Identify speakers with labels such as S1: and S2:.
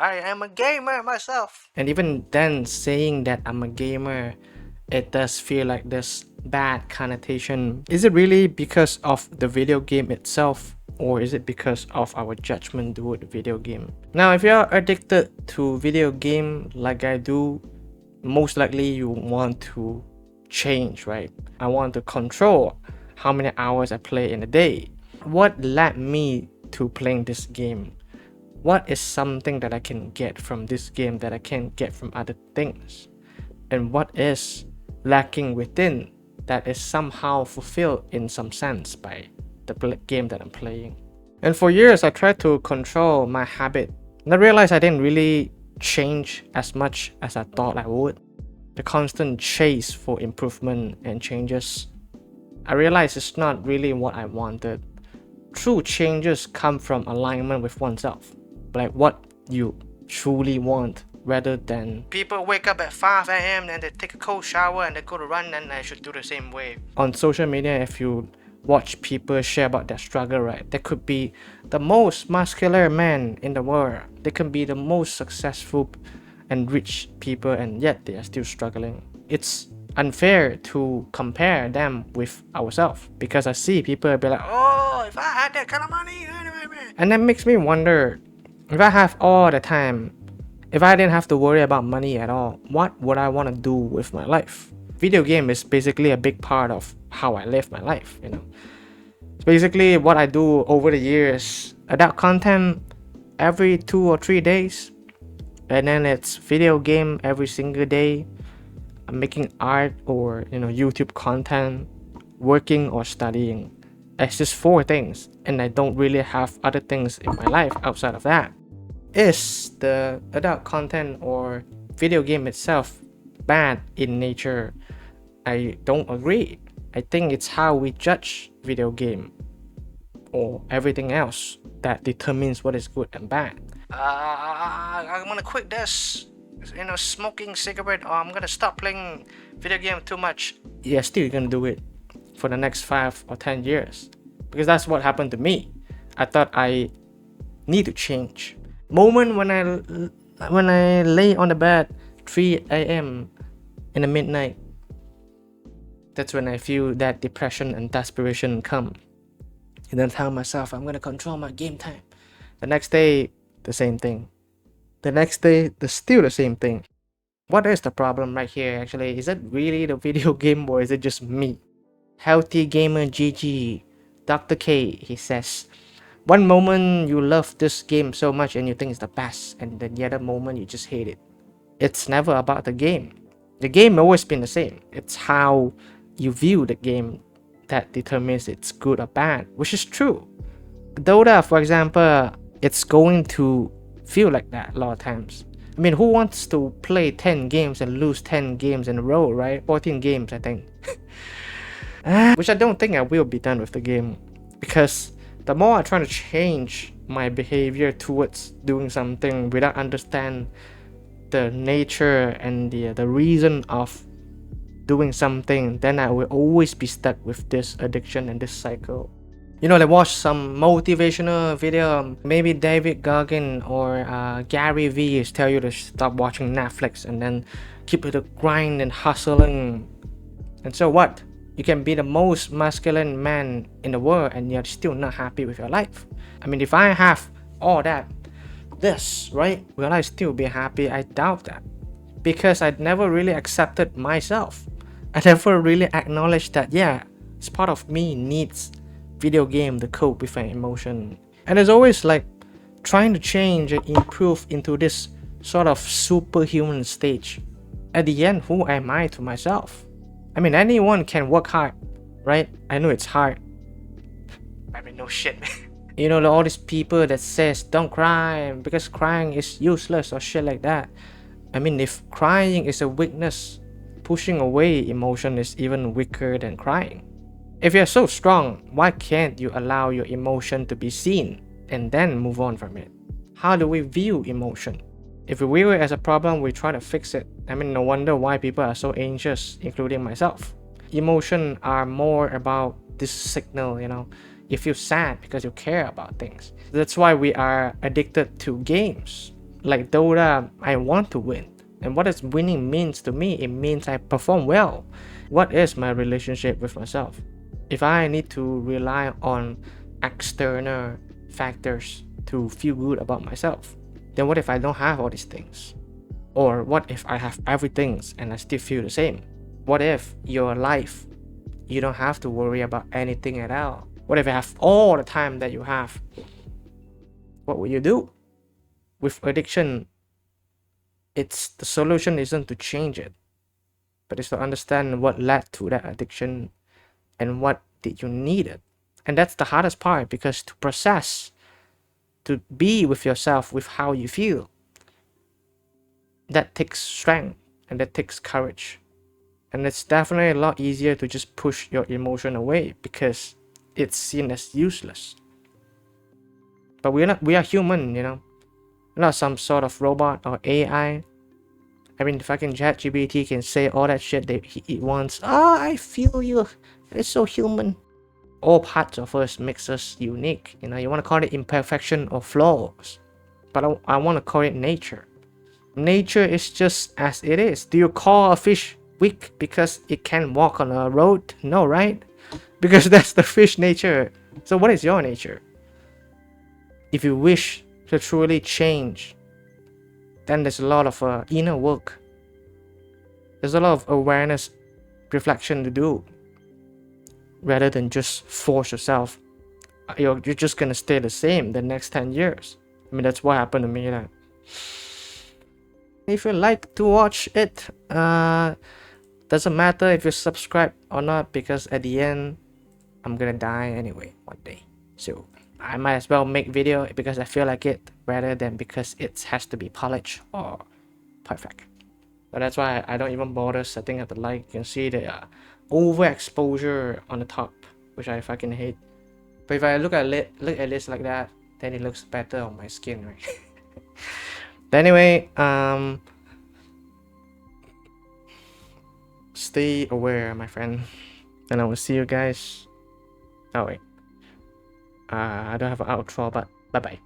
S1: I am a gamer myself. And even then, saying that I'm a gamer, it does feel like this bad connotation. Is it really because of the video game itself, or is it because of our judgment toward the video game? Now, if you're addicted to video game like I do, most likely you want to change, right? I want to control how many hours I play in a day. What led me to playing this game? What is something that I can get from this game that I can't get from other things? And what is lacking within that is somehow fulfilled in some sense by the game that I'm playing? And for years, I tried to control my habit. And I realized I didn't really change as much as I thought I would. The constant chase for improvement and changes, I realized it's not really what I wanted. True changes come from alignment with oneself, like what you truly want, rather than people wake up at 5 a.m. and they take a cold shower and they go to run, and I should do the same way. On social media, if you watch people share about their struggle, right, they could be the most muscular man in the world, they can be the most successful and rich people, and yet they are still struggling. It's unfair to compare them with ourselves, because I see people be like, oh, if I had that kind of money, and that makes me wonder, if I have all the time, if I didn't have to worry about money at all, what would I want to do with my life? Video game is basically a big part of how I live my life, you know. It's basically what I do over the years. Adult content every 2 or 3 days, and then it's video game every single day. I'm making art or YouTube content, working or studying. It's just 4 things, and I don't really have other things in my life outside of that. Is the adult content or video game itself bad in nature? I don't agree. I think it's how we judge video game or everything else that determines what is good and bad. I'm gonna quit this, smoking cigarette, or I'm gonna stop playing video game too much. Yeah, still gonna do it for the next 5 or 10 years, because that's what happened to me. I thought I need to change. Moment when I lay on the bed 3 a.m. in the midnight, that's when I feel that depression and desperation come. And then tell myself I'm gonna control my game time. The next day, the same thing. The next day, still the same thing. What is the problem right here actually? Is it really the video game, or is it just me? Healthy Gamer GG, Dr. K, he says, one moment you love this game so much and you think it's the best, and then the other moment you just hate it. It's never about the game. The game always been the same. It's how you view the game that determines it's good or bad, which is true. Dota, for example, it's going to feel like that a lot of times. I mean, who wants to play 10 games and lose 10 games in a row, right? 14 games, I think. Which I don't think I will be done with the game, because the more I try to change my behavior towards doing something without understand the nature and the reason of doing something, then I will always be stuck with this addiction and this cycle. They watch some motivational video, maybe David Goggin or Gary Vee tell you to stop watching Netflix and then keep the grind and hustling. And so what? You can be the most masculine man in the world and you're still not happy with your life. I mean, if I have all that, right, will I still be happy? I doubt that, because I never really accepted myself. I never really acknowledged that, yeah, it's part of me needs video game to cope with an emotion. And it's always like trying to change and improve into this sort of superhuman stage. At the end, who am I to myself? I mean, anyone can work hard, right? I know it's hard. I mean, no shit, man. All these people that says don't cry because crying is useless or shit like that. I mean, if crying is a weakness, pushing away emotion is even weaker than crying. If you're so strong, why can't you allow your emotion to be seen and then move on from it? How do we view emotion? If we view it as a problem, we try to fix it. I mean, no wonder why people are so anxious, including myself. Emotion are more about this signal, You feel sad because you care about things. That's why we are addicted to games. Like Dota, I want to win. And what does winning means to me? It means I perform well. What is my relationship with myself? If I need to rely on external factors to feel good about myself, then what if I don't have all these things? Or what if I have everything and I still feel the same? What if your life, you don't have to worry about anything at all? What if you have all the time that you have? What will you do? With addiction, the solution isn't to change it, but it's to understand what led to that addiction and what did you need it. And that's the hardest part, because to process, to be with yourself with how you feel, that takes strength and that takes courage. And it's definitely a lot easier to just push your emotion away because it's seen as useless. But we are human, you know. We're not some sort of robot or AI. I mean, fucking ChatGPT can say all that shit that it wants. I feel you. It's so human. All parts of us makes us unique. You know, you want to call it imperfection or flaws, but I want to call it nature. Nature is just as it is. Do you call a fish weak because it can walk on a road? No, right? Because that's the fish nature. So what is your nature? If you wish to truly change, then there's a lot of inner work. There's a lot of awareness, reflection to do, rather than just force yourself. You're just gonna stay the same the next 10 years. I mean, that's what happened to me. That if you like to watch it, doesn't matter if you subscribe or not, because at the end, I'm gonna die anyway one day. So I might as well make video because I feel like it, rather than because it has to be polished or perfect. But that's why I don't even bother setting up the light. You can see the overexposure on the top, which I fucking hate. But if I look at this like that, then it looks better on my skin, right? But anyway, stay aware, my friend, and I will see you guys. Oh wait, I don't have an outro, but bye bye.